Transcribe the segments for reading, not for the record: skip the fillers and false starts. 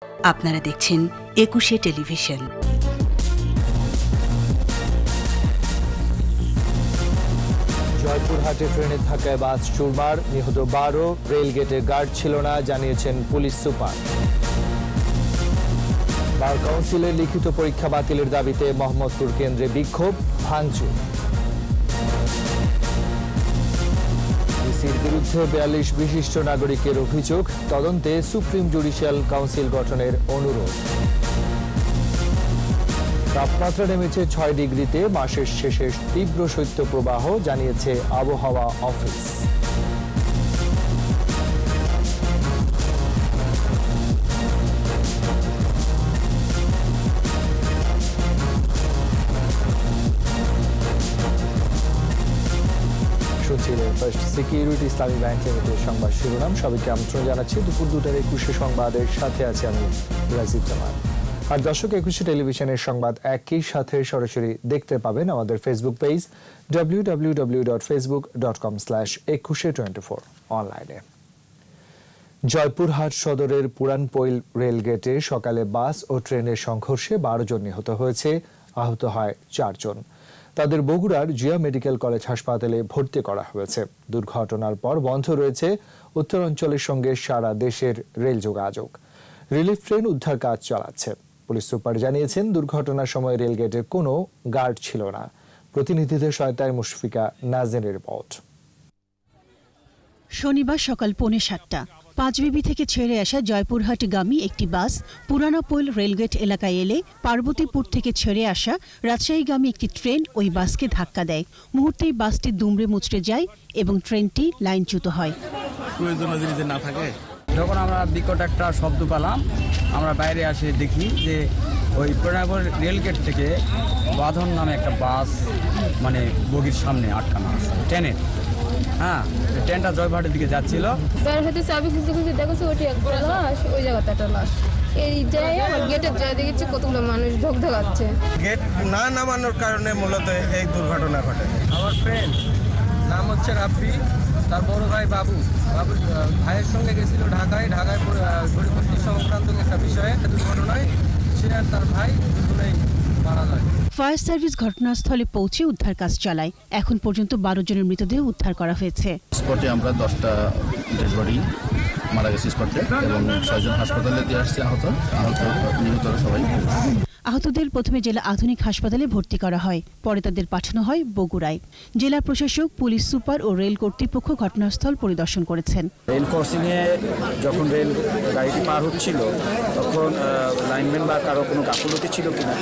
আপনারা দেখছেন একুশে টেলিভিশন। জয়পুরহাটে ট্রেনের ধাক্কায় বাস চুরমার, নিহত 12। রেলগেটে গার্ড ছিল না, জানিয়েছেন পুলিশ সুপার। বার কাউন্সিলের লিখিত পরীক্ষা বাতিলের দাবিতে মোহাম্মদপুর কেন্দ্রে বিক্ষোভ, ভাঙচুর। ইসির বিরুদ্ধে 42 বিশিষ্ট নাগরিকের অভিযোগ, তদন্তে সুপ্রিম জুডিশিয়াল কাউন্সিল গঠনের অনুরোধ। তাপমাত্রা নেমেছে 6 ডিগ্রিতে, মাসের শেষে তীব্র শৈত্যপ্রবাহ, জানিয়েছে আবহাওয়া অফিস। শুনছিলেন ফার্স্ট সিকিউরিটি ইসলামী ব্যাংক লিমিটেড সংবাদ শিরোনাম। সবাইকে আমন্ত্রণ জানাচ্ছি দুপুর 2টার 21 সংবাদের সাথে আছে আমি রাজীব জামান। আর দর্শক, একুশে টেলিভিশনের সংবাদ একই সাথে সরাসরি দেখতে পাবেন আমাদের ফেসবুক পেজ www.facebook.com/2124 অনলাইনে। জয়পুরহাট সদরের পুরানপৈল রেলগেটে সকালে বাস ও ট্রেনের সংঘর্ষে 12 জন নিহত হয়েছে, আহত হয় 4 জন। তাদের বগুড়ার জিয়া মেডিকেল কলেজ হাসপাতালে ভর্তি করা হয়েছে। দুর্ঘটনার পর বন্ধ রয়েছে উত্তরাঞ্চলের সঙ্গে সারা দেশের রেল যোগাযোগ। রিলিফ ট্রেন উদ্ধার কাজ চালাচ্ছে। পুলিশ সুপার জানিয়েছেন, দুর্ঘটনার সময় রেলগেটে কোনো গার্ড ছিল না। প্রতিনিধিদের সহায়তায় মুশফিকা নাজেনের রিপোর্ট। শনিবার সকাল 7:45 পাঁচবিবি থেকে ছেড়ে আসা জয়পুরহাটগামী একটি বাস পুরানোপৈল রেলগেট এলাকায় এলে পার্বতীপুর থেকে ছেড়ে আসা রাজশাহীগামী একটি ট্রেন ওই বাসকে ধাক্কা দেয়। মুহূর্তেই বাসটি দুমড়ে মুচড়ে যায় এবং ট্রেনটি লাইনচ্যুত হয়। যখন আমরা বিকট একটা শব্দ পেলাম, আমরা বাইরে আসে দেখি যে ওই পুরানোপৈল রেলগেট থেকে বাঁধন নামে একটা বাস বগির সামনে আটকানো আছে ট্রেনের। ট্রেনটা জয়পুরহাটের দিকে যাচ্ছিল। চাবি খুঁজতে খুঁজতে দেখেছি ওটি একটা লাশ, ওই জায়গাতে একটা লাশ। এই জায়গায় আমার গেটের জায়গায় দেখেছি কতগুলো মানুষ ধকধকাচ্ছে। গেট না নামানোর কারণে মূলত এই দুর্ঘটনা ঘটে। আমার ফ্রেন্ড নাম হচ্ছে রাব্বি, তার বড় ভাই বাবুর ভাইয়ের সঙ্গে গেছিল ঢাকায় পরিপত্তি সংক্রান্ত একটা বিষয়ে দুর্ঘটনায় সে আর তার ভাই দুজনেই মারা যায়। ফায়ার সার্ভিস ঘটনাস্থলে পৌঁছে উদ্ধার কাজ চালায়। এখন পর্যন্ত 12 জনের মৃতদেহ উদ্ধার করা হয়েছে। স্পটে আমরা 10টা ডেড বডি মারা গেছে স্পটে, এবং 6 জন হাসপাতালে দিয়ে আসছে। নিহতরা সবাই। আহতদের প্রথমে জেলা আধুনিক হাসপাতালে ভর্তি করা হয়, পরে তাদের পাঠানো হয় বগুড়ায়। জেলা প্রশাসক, পুলিশ সুপার ও রেল কর্তৃপক্ষ ঘটনাস্থল পরিদর্শন করেছেন। রেল ক্রসিংয়ে যখন রেল গাড়িটি পার হচ্ছিল তখন লাইনম্যান বা কারো কোনো গাফিলতি ছিল কিনা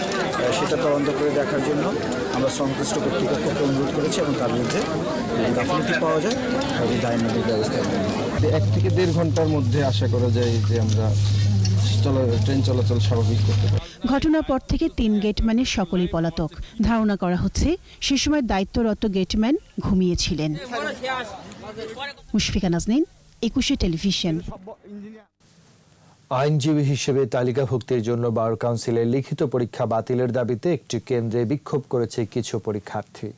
সেটা তদন্ত করে দেখার জন্য আমরা সংশ্লিষ্ট কর্তৃপক্ষকে অনুরোধ করেছি, এবং তার বিরুদ্ধে গাফিলতি পাওয়া যায় তাদের দায়মূলক ব্যবস্থা নেওয়া। 1 থেকে 1.5 ঘন্টার মধ্যে আশা করা যায় যে আমরা ট্রেন চলাচল স্বাভাবিক করতে পারি। ঘটনার পর থেকে 3 গেটম্যানের সকলেই পলাতক। ধারণা করা হচ্ছে সে সময় দায়িত্বরত গেটম্যান ঘুমিয়েছিলেন। মুশফিকা নাজনীন, একুশে টেলিভিশন। আইনজীবী হিসেবে তালিকাভুক্তির জন্য বার কাউন্সিলের লিখিত পরীক্ষা বাতিলের দাবিতে একটি কেন্দ্রে বিক্ষোভ করেছে কিছু পরীক্ষার্থী।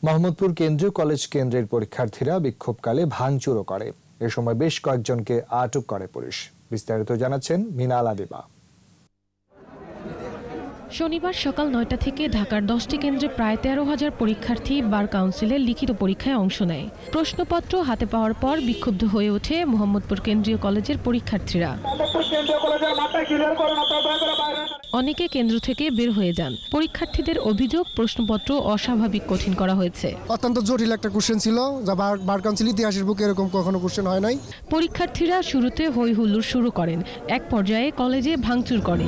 মোহাম্মদপুর কেন্দ্রীয় কলেজ কেন্দ্রের পরীক্ষার্থীরা বিক্ষোভকালে ভাঙচুরও করে। এ সময় বেশ কয়েকজনকে আটক করে পুলিশ। বিস্তারিত জানাচ্ছেন মিনালা দেবা। শনিবার সকাল 9টা থেকে ঢাকার 10টি কেন্দ্রে প্রায় 13,000 পরীক্ষার্থী বার কাউন্সিলের লিখিত পরীক্ষায় অংশ নেয়। প্রশ্নপত্র হাতে পাওয়ার পর বিক্ষুব্ধ হয়ে ওঠে মোহাম্মদপুর কেন্দ্রীয় কলেজের পরীক্ষার্থীরা। অনেকে কেন্দ্র থেকে বের হয়ে যান। পরীক্ষার্থীদের অভিযোগ, প্রশ্নপত্র অস্বাভাবিক কঠিন করা হয়েছে। অত্যন্ত জটিল একটা কোশ্চেন ছিল, যা বার কাউন্সিল ইতিহাসের বুকে এরকম কখনো কোশ্চেন হয় নাই। পরীক্ষার্থীরা শুরুতে হই হুল্লোড় শুরু করেন, এক পর্যায়ে কলেজে ভাঙচুর করে।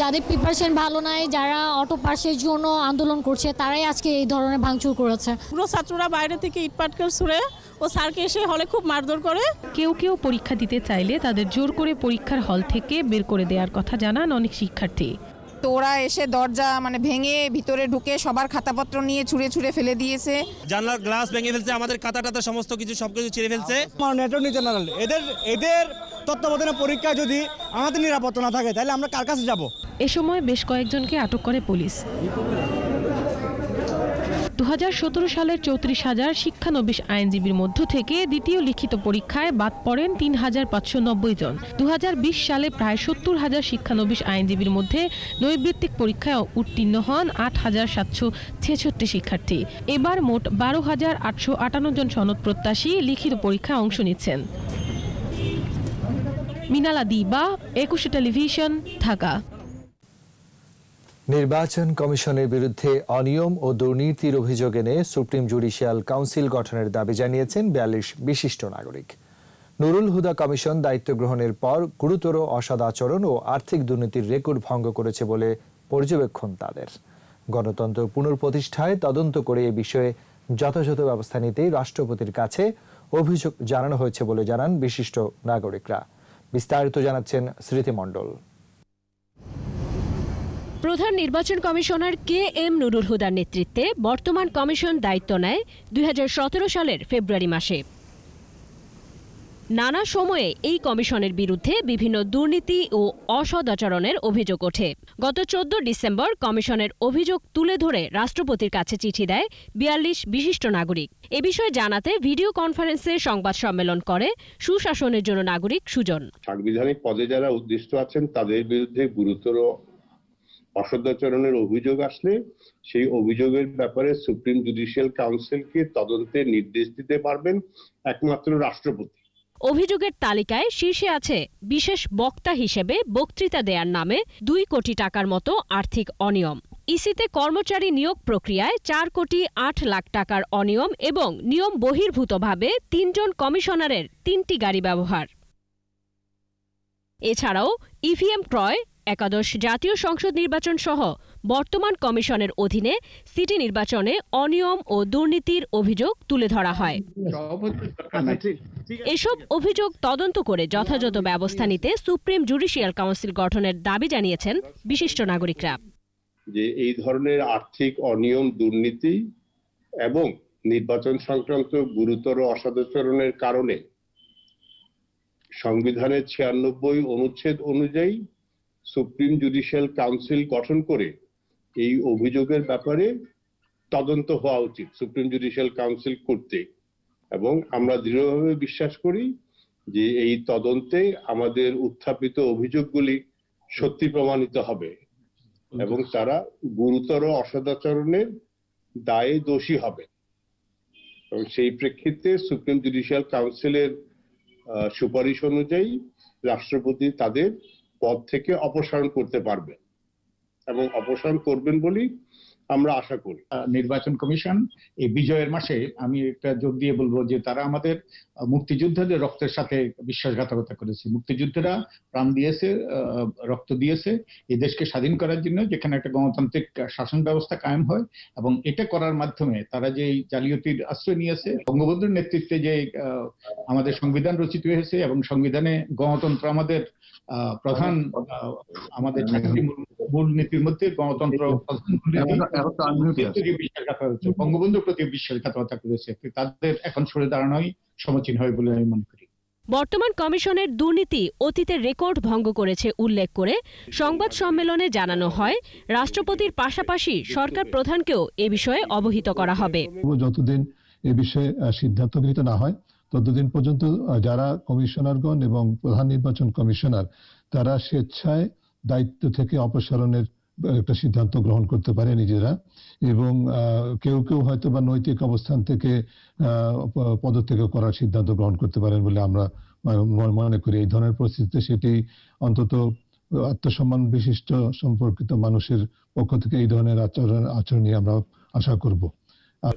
যাদের প্রিপারেশন ভালো নাই, যারা অটো পাসের জন্য আন্দোলন করছে, তারাই আজকে এই ধরনের ভাঙচুর করেছে। পুরো ছাত্ররা বাইরে থেকে ইটপাটকেল ছুঁড়ে ও স্যারকে এসে হলে খুব মারধর করে। কেউ কেউ পরীক্ষা দিতে চাইলে তাদের জোর করে পরীক্ষার হল থেকে বের করে দেওয়ার কথা জানান অনেক শিক্ষার্থী। তো ওরা এসে দরজা ভেঙে ভিতরে ঢুকে সবার খাতাপত্র নিয়ে ছুঁড়ে ছুঁড়ে ফেলে দিয়েছে। জানলার গ্লাস ভেঙে ফেলছে, আমাদের খাতা সমস্ত কিছু সবকিছু ছিঁড়ে ফেলছে। অ্যাটর্নি জেনারেল এদের তত্ত্বাবধানে পরীক্ষা যদি আমাদের নিরাপত্তা না থাকে তাহলে আমরা কার কাছে যাব? এ সময় বেশ কয়েকজনকে আটক করে পুলিশ। 2017 সালের 34,000 শিক্ষানবিশ আইনজীবীর মধ্য থেকে দ্বিতীয় লিখিত পরীক্ষায় বাদ পড়েন 3,590 জন। 2020 সালে প্রায় 70,000 শিক্ষানবিশ আইনজীবীর মধ্যে নৈবৃত্তিক পরীক্ষায় উত্তীর্ণ হন 8,766 শিক্ষার্থী। এবার মোট 12,858 জন সনদ প্রত্যাশী লিখিত পরীক্ষায় অংশ নিচ্ছেন। মিনালা দিবা, একুশে টেলিভিশন, ঢাকা। নির্বাচন কমিশনের বিরুদ্ধে অনিয়ম ও দুর্নীতির অভিযোগ এনে সুপ্রিম জুডিশিয়াল কাউন্সিল গঠনের দাবি জানিয়েছেন 42 বিশিষ্ট নাগরিক। নুরুল হুদা কমিশন দায়িত্ব গ্রহণের পর গুরুতর অসদাচরণ ও আর্থিক দুর্নীতির রেকর্ড ভঙ্গ করেছে বলে পর্যবেক্ষণ তাদের। গণতন্ত্র পুনঃপ্রতিষ্ঠায় তদন্ত করে এ বিষয়ে যথাযথ ব্যবস্থা নিতেই রাষ্ট্রপতির কাছে অভিযোগ জানানো হয়েছে বলে জানান বিশিষ্ট নাগরিকরা। বিস্তারিত জানাচ্ছেন স্মৃতি মণ্ডল। প্রধান নির্বাচন কমিশনার KM নুরুল হুদার নেতৃত্বে বর্তমান কমিশন দায়িত্ব নেয় 2017 সালের ফেব্রুয়ারি মাসে। নানা সময়ে এই কমিশনের বিরুদ্ধে বিভিন্ন দুর্নীতি ও অসদাচরণের অভিযোগ ওঠে। গত 14 ডিসেম্বর কমিশনের অভিযোগ তুলে ধরে রাষ্ট্রপতির কাছে চিঠি দেয় 42 বিশিষ্ট নাগরিক। এ বিষয়ে জানাতে ভিডিও কনফারেন্সে সংবাদ সম্মেলন করে সুশাসনের জন্য নাগরিক সুজন। সাংবিধানিক পদে যারা উদ্দিষ্ট আছেন তাদের বিরুদ্ধে গুরুতর অসদাচরণের অভিযোগ আসলে সেই অভিযোগের ব্যাপারে সুপ্রিম জুডিশিয়াল কাউন্সিলকে তদন্তের নির্দেশ দিতে পারবেন একমাত্র রাষ্ট্রপতি। অভিযোগের তালিকায় শীর্ষে আছে বিশেষ বক্তা হিসেবে বক্তৃতা দেওয়ার নামে 2 কোটি টাকার মতো আর্থিক অনিয়ম, ইসিতে কর্মচারী নিয়োগ প্রক্রিয়ায় 4 কোটি 8 লাখ টাকার অনিয়ম এবং নিয়ম বহির্ভূতভাবে 3 জন কমিশনারের 3টি গাড়ি ব্যবহার। এছাড়াও ইভিএম ক্রয়, একাদশ জাতীয় সংসদ নির্বাচন সহ বর্তমান কমিশনের অধীনে সিটি নির্বাচনে অনিয়ম ও দুর্নীতির অভিযোগ তুলে ধরা হয়। এসব অভিযোগ তদন্ত করে যথাযথ ব্যবস্থা নিতে সুপ্রিম জুডিশিয়াল কাউন্সিল গঠনের দাবি জানিয়েছেন বিশিষ্ট নাগরিকরা। যে এই ধরনের আর্থিক অনিয়ম, দুর্নীতি এবং নির্বাচন সংক্রান্ত গুরুতর অসদাচরণের কারণে সংবিধানের 96 অনুচ্ছেদ অনুযায়ী সুপ্রিম জুডিশিয়াল কাউন্সিল গঠন করে এই অভিযোগের ব্যাপারে তদন্ত হওয়া উচিত সুপ্রিম জুডিশিয়াল কাউন্সিল করতে। এবং আমরা দৃঢ়ভাবে বিশ্বাস করি যে এই তদন্তে আমাদের উত্থাপিত অভিযোগগুলি সত্যি প্রমাণিত হবে এবং তারা গুরুতর অসদাচরণের দায়ে দোষী হবে। এবং সেই প্রেক্ষিতে সুপ্রিম জুডিশিয়াল কাউন্সিলের সুপারিশ অনুযায়ী রাষ্ট্রপতি তাদের পদ থেকে অপসারণ করতে পারবেন এবং অপসারণ করবেন বলেই আমরা আশা করি। নির্বাচন কমিশন এই বিজয়ের মাসে আমি একটা জোর দিয়ে বলবো যে তারা আমাদের মুক্তিযোদ্ধাদের রক্তের সাথে বিশ্বাসঘাতকতা করেছে। মুক্তিযোদ্ধারা প্রাণ দিয়েছে, রক্ত দিয়েছে এই দেশকে স্বাধীন করার জন্য, যেখানে একটা গণতান্ত্রিক শাসন ব্যবস্থা কায়েম হয়। এবং এটা করার মাধ্যমে তারা যে জালিয়াতির আশ্রয় নিয়েছে, বঙ্গবন্ধুর নেতৃত্বে যে আমাদের সংবিধান রচিত হয়েছে এবং সংবিধানে গণতন্ত্র আমাদের প্রধান, আমাদের মূল নীতির মধ্যে গণতন্ত্র বঙ্গবন্ধুর প্রতি বিশ্বাসঘাতকতা করেছে। তাদের এখন সরে দাঁড়ানোই সমীচীন হয় বলে আমি মনে করি। বর্তমান কমিশনের দুর্নীতি অতীতের রেকর্ড ভঙ্গ করেছে উল্লেখ করে সংবাদ সম্মেলনে জানানো হয় রাষ্ট্রপতির পাশাপাশি সরকার প্রধানকেও এ বিষয়ে অবহিত করা হবে। যতদিন এ বিষয়ে সিদ্ধান্ত গৃহীত না হয় ততদিন পর্যন্ত যারা কমিশনারগণ এবং প্রধান নির্বাচন কমিশনার তারা স্বেচ্ছায় দায়িত্ব থেকে অপসারণের একটা সিদ্ধান্ত গ্রহণ করতে পারে নিজেরা, এবং কেউ কেউ হয়তো বা নৈতিক অবস্থান থেকে পদত্যাগ করার সিদ্ধান্ত গ্রহণ করতে পারেন বলে আমরা মনে করি। এই ধরনের পরিস্থিতিতে সেটি অন্তত আত্মসম্মান বিশিষ্ট সম্পর্কিত মানুষের পক্ষ থেকে এই ধরনের আচরণ নিয়ে আমরা আশা করব।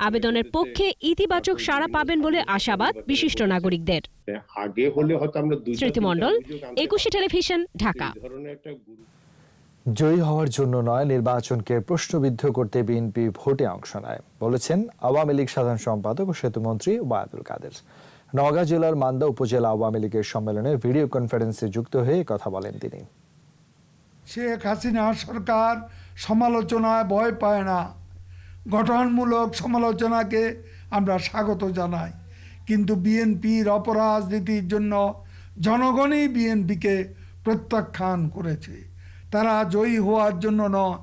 আবেদনের পক্ষে ইতিবাচক সাড়া পাবেন বলে আশাবাদ বিশিষ্ট নাগরিকদের। আগে হলে হয়তো আমরা স্মৃতি মণ্ডল, একুশে টেলিভিশন, ঢাকা। জয়ী হওয়ার জন্য নয়, নির্বাচনকে প্রশ্নবিদ্ধ করতে বিএনপি ভোটে অংশ নেয় বলেছেন আওয়ামী লীগ সাধারণ সম্পাদক ও সেতুমন্ত্রী ওবায়দুল কাদের। নওগাঁ জেলার মান্দা উপজেলা আওয়ামী লীগের সম্মেলনে ভিডিও কনফারেন্সে যুক্ত হয়ে কথা বলেন তিনি। শেখ হাসিনা সরকার সমালোচনায় ভয় পায় না, গঠনমূলক সমালোচনাকে আমরা স্বাগত জানাই, কিন্তু বিএনপির অপরাজনীতির জন্য জনগণই বিএনপিকে প্রত্যাখ্যান করেছে। তারা জয়ী হওয়ার জন্য নয়,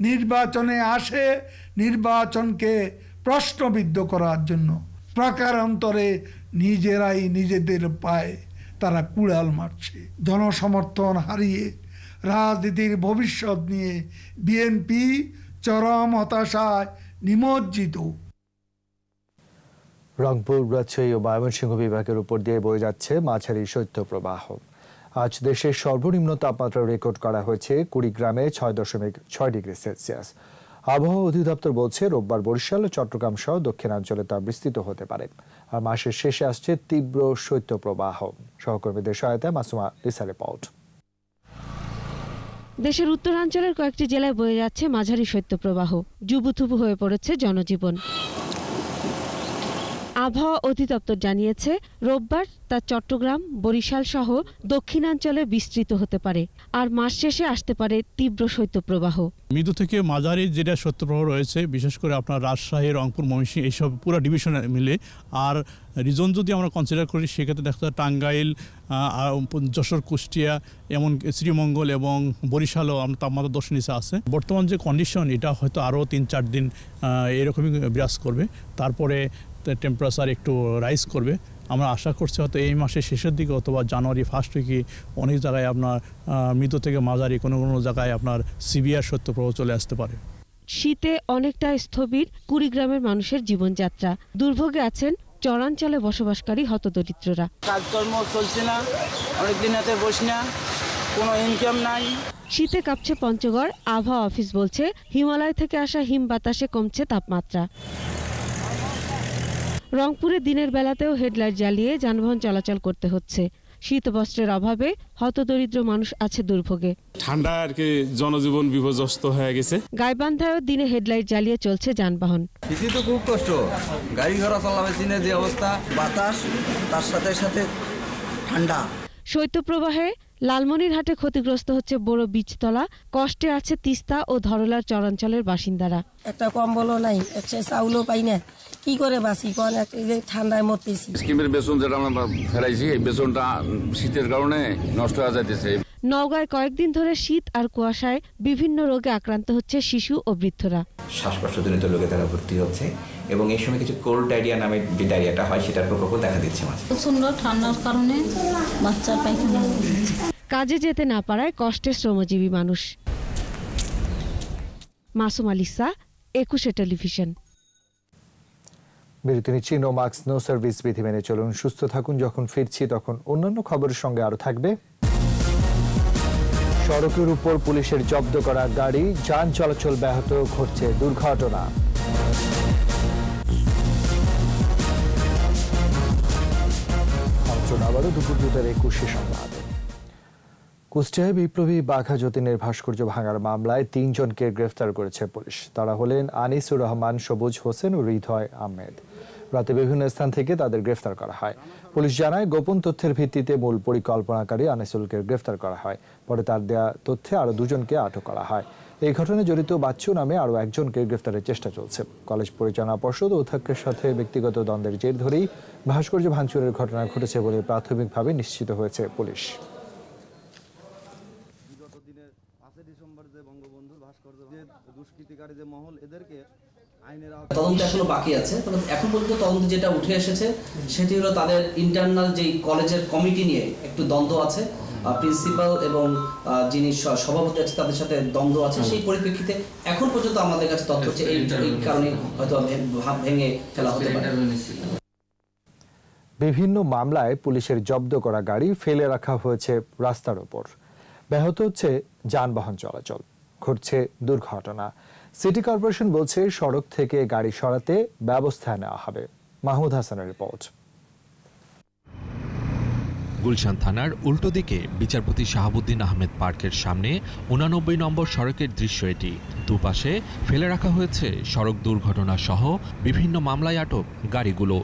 নির্বাচনে আসে নির্বাচনকে প্রশ্নবিদ্ধ করার জন্য প্রকারান্তরে নিজেরাই নিজেদের পায়ে তারা কুড়াল মারছে। জনসমর্থন হারিয়ে রাজনীতির ভবিষ্যৎ নিয়ে বিএনপি চরম হতাশায় নিমজ্জিত। রংপুর, রাজশাহী ও ময়মনসিংহ বিভাগের উপর দিয়ে বয়ে যাচ্ছে মাঝারি শৈত্যপ্রবাহ। আজ দেশের সর্বনিম্ন তাপমাত্রা রেকর্ড করা হয়েছে কুড়িগ্রামে 6.6 ডিগ্রি সেলসিয়াস। আবহাওয়া অধিদপ্তর বলছে রোববার বরিশাল ও চট্টগ্রাম সহ দক্ষিণাঞ্চলে তা বিস্তৃত হতে পারে। আর মাসের শেষে আসছে তীব্র শৈত্যপ্রবাহ। সহকর্মীদের সহায়তায় মাসুমা লিসা রিপোর্ট। দেশের উত্তরাঞ্চলের কয়েকটি জেলায় বয়ে যাচ্ছে মাঝারি শৈত্যপ্রবাহ। জুবুথুবু হয়ে পড়েছে জনজীবন। আবহাওয়া অধিদপ্তর জানিয়েছে রোববার তা চট্টগ্রাম, বরিশাল সহ দক্ষিণাঞ্চলে বিস্তৃত হতে পারে। আর মাস শেষে আসতে পারে তীব্র শৈত্যপ্রবাহ। মৃদু থেকে মাঝারি যেটা শৈত্যপ্রবাহ রয়েছে, বিশেষ করে আপনার রাজশাহী, রংপুর, ময়মনসিংহ এইসব পুরো ডিভিশনে মিলে। আর রিজন যদি আমরা কনসিডার করি সেক্ষেত্রে দেখা যায় টাঙ্গাইল, যশোর, কুষ্টিয়া, এমন শ্রীমঙ্গল এবং বরিশালও আমরা তাপমাত্রা 10 নিচে আছে। বর্তমান যে কন্ডিশন এটা হয়তো আরও 3-4 দিন এরকমই বিরাজ করবে। তারপরে টেম্পারেচার একটু রাইজ করবে। আমরা আশা করছি হয়তো এই মাসের শেষের দিকে অথবা জানুয়ারি ফার্স্ট উইকে অনেক জায়গায় আপনার মৃদু থেকে মাঝারি, কোনো কোনো জায়গায় আপনার সিভিয়ার শৈত্যপ্রবাহ চলে আসতে পারে। শীতে অনেকটা স্থবির কুড়িগ্রামের মানুষের জীবনযাত্রা। দুর্ভোগে আছেন চরাঞ্চলে বসবাসকারী হতদরিদ্ররা। কাজকর্ম চলছে না, অনেকদিন হাতে বসি না, কোনো ইনকাম নাই। শীতে কাঁপছে পঞ্চগড়। আবহাওয়া অফিস বলছে হিমালয় থেকে আসা হিম বাতাসে কমছে তাপমাত্রা। রংপুরে দিনের বেলাতেও হেডলাইট জ্বালিয়ে যানবাহন চলাচল করতে হচ্ছে। শীতবস্ত্রের অভাবে হতদরিদ্র মানুষ আছে দুর্ভোগে। ঠান্ডা আর কি জনজীবন বিপর্যস্ত হয়ে গেছে। গাইবান্ধায়ও দিনে হেডলাইট জ্বালিয়ে চলছে যানবাহন। শীতে তো খুব কষ্ট, গাড়ি ঘোড়া চালাবে চীনের যে অবস্থা, বাতাস তার সাথে সাথে ঠান্ডা। শৈত্যপ্রবাহে লালমনিরহাটে ক্ষতিগ্রস্ত হচ্ছে বড় বীজতলা। কষ্টে আছে তিস্তা ও ধরলার চরাঞ্চলের বাসিন্দারা। একটা কম্বলও নাই, একটা চাউলও পাই না, কি করে বাঁচি কোন? ঠান্ডায় মরতেছি। স্কিমের বেতন যেটা আমরা ফেরাইছি, এই বেতনটা শীতের কারণে নষ্ট হয়ে যাইতেছে। নওগাঁয় কয়েকদিন ধরে শীত আর কুয়াশায় বিভিন্ন রোগে আক্রান্ত হচ্ছে শিশু ও বৃদ্ধরা। শ্বাসকষ্টজনিত রোগে তারা ভর্তি হচ্ছে এবং এই সময় কিছু কোল্ড ডায়রিয়া নামে যে ডায়রিয়াটা হয় সেটার প্রকোপও দেখা দিচ্ছে। প্রচন্ড ঠান্ডার কারণে বাচ্চার পায়খানা হচ্ছে। কাজে যেতে না পারায় কষ্টে শ্রমজীবী মানুষ। Masuma Lisa, 21 television. বিরতি নিচ্ছি। নো মাস্ক নো সার্ভিস বিধি মেনে চলুন, সুস্থ থাকুন। যখন ফিরছি তখন অন্যান্য খবরের সঙ্গে আরো থাকবে সড়কের উপর পুলিশের জব্দ করা গাড়ি, যান চলাচল ব্যাহত, ঘটছে দুর্ঘটনা। আবারও দুপুর 2টার 21 সংবাদ। কুষ্টিয়ায় বিপ্লবী বাঘা যতীনের ভাস্কর্য ভাঙার মামলায় 3 জনকে গ্রেফতার করেছে পুলিশ। তারা হলেন আনিসুর রহমান, সবুজ হোসেন ও হৃদয় আহমেদ। রাতে বিভিন্ন স্থান থেকে তাদের গ্রেফতার করা হয়। পুলিশ জানায় গোপন তথ্যের ভিত্তিতে মূল পরিকল্পনাকারী আনিসুলকে গ্রেফতার করা হয়। পরে তার দেয়া তথ্যে আরো 2 জনকে আটক করা হয়। এই ঘটনায় জড়িত বাচ্চু নামে আরো একজনকে গ্রেফতারের চেষ্টা চলছে। কলেজ পরিচালনা পর্ষদ ও অধ্যক্ষের সাথে ব্যক্তিগত দ্বন্দ্বের জের ধরেই ভাস্কর্য ভাঙচুরের ঘটনা ঘটেছে বলে প্রাথমিকভাবে নিশ্চিত হয়েছে পুলিশ। তদন্ত এখনো বাকি আছে, তবে এখন পর্যন্ত তদন্ত যেটা উঠে এসেছে সেটি হলো তাদের ইন্টারনাল যে কলেজের কমিটি নিয়ে একটু দ্বন্দ্ব আছে। প্রিন্সিপাল এবং যিনি সভাপতি আছে তাদের সাথে দ্বন্দ্ব আছে। সেই পরিপ্রেক্ষিতে এখন পর্যন্ত আমাদের কাছে তথ্য হচ্ছে এই কারণে হয়তো ভেঙে ফেলা হতে পারে। বিভিন্ন মামলায় পুলিশের জব্দ করা গাড়ি ফেলে রাখা হয়েছে রাস্তার উপর। ব্যাহত হচ্ছে যানবাহন চলাচল, ঘটছে দুর্ঘটনা। সিটি কর্পোরেশন বলছে সড়ক থেকে গাড়ি সরাতে ব্যবস্থা নেওয়া হবে। মাহমুদ হাসানের রিপোর্ট। গুলশান থানার উল্টো দিকে বিচারপতি শাহাবুদ্দিন আহমেদ পার্কের সামনে 89 নম্বর সড়কের দৃশ্য এটি। দুপাশে ফেলে রাখা হয়েছে সড়ক দুর্ঘটনা সহ বিভিন্ন মামলায় আটক গাড়িগুলো।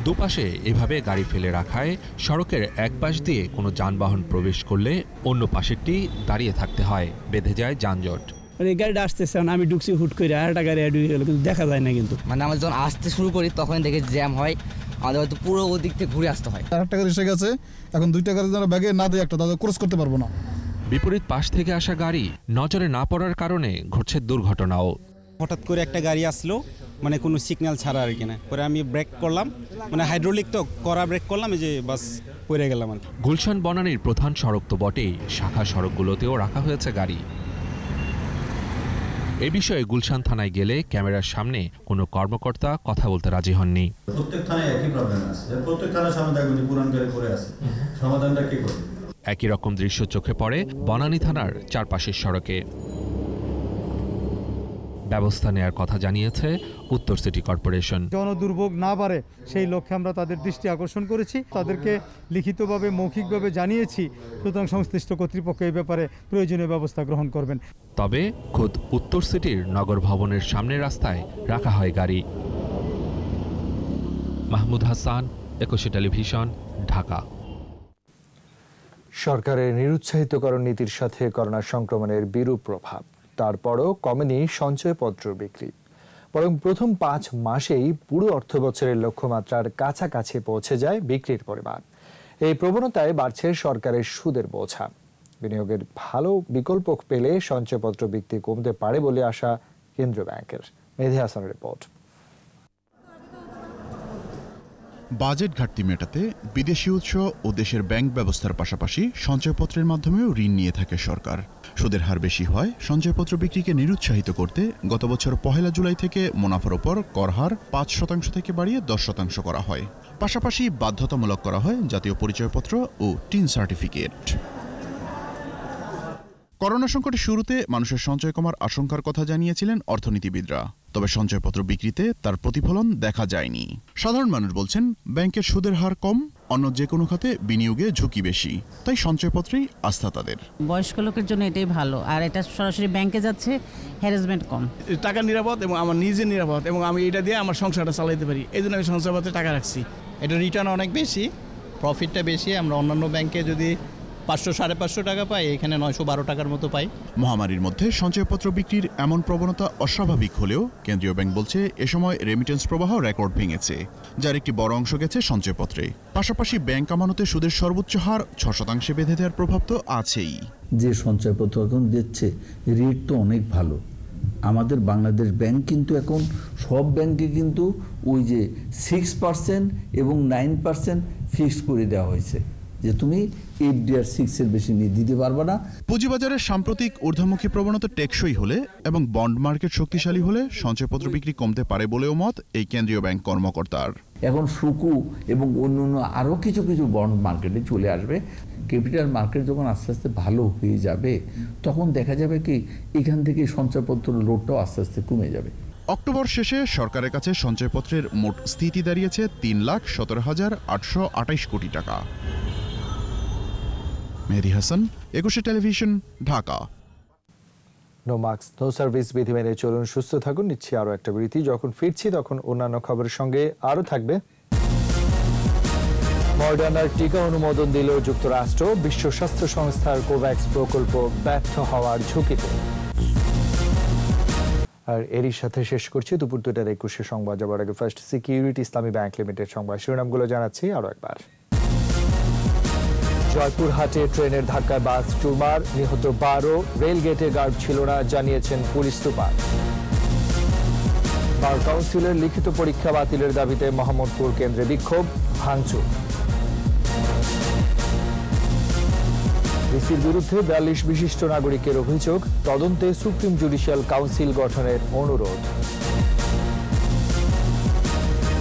দুপাশে এভাবে গাড়ি ফেলে রাখায় সড়কের এক পাশ দিয়ে কোনো যানবাহন প্রবেশ করলে অন্য পাশেরটি দাঁড়িয়ে থাকতে হয়, বেঁধে যায় যানজট। এই গাড়িটা আসতেছে, আমি ঢুকছি হুট করে, আর একটা গাড়ি ঢুকে গেল, কিন্তু দেখা যায় না। কিন্তু আমরা যখন আসতে শুরু করি তখন দেখে জ্যাম হয়, আমাদের হয়তো পুরো ওদিক থেকে ঘুরে আসতে হয়। একটা গাড়ি এসে গেছে, এখন 2টা গাড়ি যারা ব্যাগে না দেয় একটা তাদের ক্রস করতে পারবো না। বিপরীত পাশ থেকে আসা গাড়ি নজরে না পড়ার কারণে ঘটছে দুর্ঘটনাও। হঠাৎ করে একটা গাড়ি আসলো, মানে কোনো সিগন্যাল ছাড়া আর কি না। পরে আমি ব্রেক করলাম, মানে হাইড্রোলিক তো করা ব্রেক করলাম, এই যে বাস পড়ে গেলাম আর কি। গুলশান বনানীর প্রধান সড়ক তো বটেই, শাখা সড়কগুলোতেও রাখা হয়েছে গাড়ি। এ বিষয়ে গুলশান থানায় গেলে ক্যামেরার সামনে কোনো কর্মকর্তা কথা বলতে রাজি হননি। প্রত্যেক থানায় একই প্রবলেম আছে, প্রত্যেক থানার সামনে দেখবেন যে পুরান গাড়ি পড়ে আছে, সমাধানটা কি করবে? একই রকম দৃশ্য চোখে পড়ে বনানী থানার চারপাশের সড়কে। ব্যবস্থা নেয়ার কথা জানিয়েছে উত্তর সিটি কর্পোরেশন। জনদুর্ভোগ না বাড়ে সেই লক্ষ্যে আমরা তাদের দৃষ্টি আকর্ষণ করেছি, তাদেরকে লিখিতভাবে মৌখিকভাবে জানিয়েছি, সুতরাং সংশ্লিষ্ট কর্তৃপক্ষ এই ব্যাপারে প্রয়োজনীয় ব্যবস্থা গ্রহণ করবেন। তবে খোদ উত্তর সিটির নগর ভবনের সামনের রাস্তায় রাখা হয় গাড়ি। মাহমুদ হাসান, একুশে টেলিভিশন, ঢাকা। সরকারের নিরুৎসাহিতকরণ নীতির সাথে করোনা সংক্রমণের বিরূপ প্রভাব, তারপরও কমেনি সঞ্চয়পত্র বিক্রি, বরং প্রথম 5 মাসেই পুরো অর্থবছরের লক্ষ্যমাত্রার কাছাকাছি পৌঁছে যায় বিক্রির পরিমাণ। এই প্রবণতায় বাড়ছে সরকারের সুদের বোঝা। বিনিয়োগের ভালো বিকল্প পেলে সঞ্চয়পত্র বিক্রি কমতে পারে বলে আশা কেন্দ্রীয় ব্যাংকের। মেহেদী হাসানের রিপোর্ট। বাজেট ঘাটতি মেটাতে বিদেশি উৎস ও দেশের ব্যাংক ব্যবস্থার পাশাপাশি সঞ্চয়পত্রের মাধ্যমেও ঋণ নিয়ে থাকে সরকার। সুদের হার বেশি হয় সঞ্চয়পত্র বিক্রিকে নিরুৎসাহিত করতে গত বছর 1 জুলাই থেকে মুনাফার ওপর কর হার 5% থেকে বাড়িয়ে 10% করা হয়। পাশাপাশি বাধ্যতামূলক করা হয় জাতীয় পরিচয়পত্র ও টিন সার্টিফিকেট। করোনা সংকটের শুরুতে মানুষের সঞ্চয় কমার আশঙ্কার কথা জানিয়েছিলেন অর্থনীতিবিদরা, তবে সঞ্চয়পত্র বিক্রিতে তার প্রতিফলন দেখা যায়নি। সাধারণ মানুষ বলছেন ব্যাংকের সুদের হার কম, অন্য যে কোনো খাতে বিনিয়োগে ঝুঁকি বেশি, তাই সঞ্চয়পত্রেই আস্থা তাদের। বয়স্ক লোকের জন্য এটাই ভালো, আর এটা সরাসরি ব্যাংকে যাচ্ছে, হ্যারাসমেন্ট কম, টাকা নিরাপদ এবং আমার নিজের নিরাপদ, এবং আমি এটা দিয়ে আমার সংসারটা চালাতে পারি, এই জন্য আমি সঞ্চয়পত্রে টাকা রাখছি। এটা রিটার্ন অনেক বেশি, প্রফিটটা বেশি। আমরা অন্যান্য ব্যাংকে যদি 500-550 টাকা পাই, এখানে 912 টাকার মতো পাই। মহামারীর মধ্যে সঞ্চয়পত্র বিক্রির এমন প্রবণতা অস্বাভাবিক হলেও কেন্দ্রীয় ব্যাংক বলছে এ সময় রেমিটেন্স প্রবাহ রেকর্ড ভেঙেছে, যার একটি বড় অংশ গেছে সঞ্চয়পত্রে। পাশাপাশি ব্যাংক আমানতে সুদের সর্বোচ্চ হার 6% বেঁধে দেওয়ার প্রভাব তো আছেই। যে সঞ্চয়পত্র এখন দিচ্ছে রেট তো অনেক ভালো। আমাদের বাংলাদেশ ব্যাংক কিন্তু এখন সব ব্যাংকে কিন্তু ওই যে 6% এবং 9% ফিক্সড করে দেওয়া হয়েছে, যে তুমি এফডিআর 6 এর বেশি নিয়ে দিতে পারবে না। পুঁজিবাজারের সাম্প্রতিক ঊর্ধ্বমুখী প্রবণতা টেকসই হলে এবং বন্ড মার্কেট শক্তিশালী হলে সঞ্চয়পত্র বিক্রি কমতে পারে বলেও মত এই কেন্দ্রীয় ব্যাংক কর্মকর্তার। এখন সুকু এবং অন্যান্য আরও কিছু কিছু বন্ড মার্কেটে চলে আসবে। ক্যাপিটাল মার্কেট যখন আস্তে আস্তে ভালো হয়ে যাবে, তখন দেখা যাবে কি এখান থেকে সঞ্চয়পত্র লোডটাও আস্তে আস্তে কমে যাবে। অক্টোবর শেষে সরকারের কাছে সঞ্চয়পত্রের মোট স্থিতি দাঁড়িয়েছে 3,17,828 কোটি টাকা। Mehedi Hasan, Ekushey television, Dhaka. No mask no service বিধি মেনে চলুন, সুস্থ থাকুন। নিচ্ছি আরো একটা বিরতি, যখন ফিরছি তখন অন্যান্য খবরের সঙ্গে আরো থাকবে। মডার্নার টিকা অনুমোদন দিল যুক্তরাষ্ট্র, বিশ্ব স্বাস্থ্য সংস্থার কোভ্যাক্স প্রকল্প ব্যর্থ হওয়ার ঝুঁকিতে। আর এরই সাথে শেষ করছি দুপুর 2টার 21 সংবাদ। যাবার আগে ফার্স্ট সিকিউরিটি ইসলামী ব্যাংক লিমিটেড সংবাদ শিরোনামগুলো জানাচ্ছি আরো একবার। জয়পুরহাটে ট্রেনের ধাক্কায় বাস চুরমার, নিহত 12, রেল গেটে গার্ড ছিল না জানিয়েছেন পুলিশ সুপার। বার কাউন্সিলের লিখিত পরীক্ষা বাতিলের দাবিতে মোহাম্মদপুর কেন্দ্রে বিক্ষোভ, ভাঙচুর। ইসির বিরুদ্ধে 42 বিশিষ্ট নাগরিকের অভিযোগ, তদন্তে সুপ্রিম জুডিশিয়াল কাউন্সিল গঠনের অনুরোধ।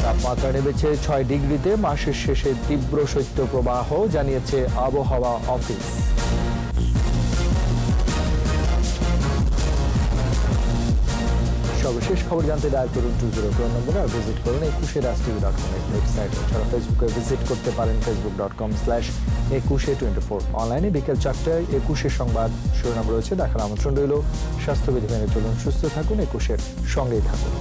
তাপমাত্রা নেমেছে 6 ডিগ্রিতে, মাসের শেষে তীব্র শৈত্যপ্রবাহ জানিয়েছে আবহাওয়া অফিস। সর্বশেষ খবর জানতে ডায়াল করুন 204 নম্বরে, আর ভিজিট করুন ekushe-tv.com ওয়েবসাইট। এছাড়া ফেসবুকে ভিজিট করতে পারেন facebook.com/ekushe24। অনলাইনে বিকেল 4টায় একুশে সংবাদ শিরোনাম রয়েছে, দেখার আমন্ত্রণ রইল। স্বাস্থ্যবিধি মেনে চলুন, সুস্থ থাকুন, একুশের সঙ্গেই থাকুন।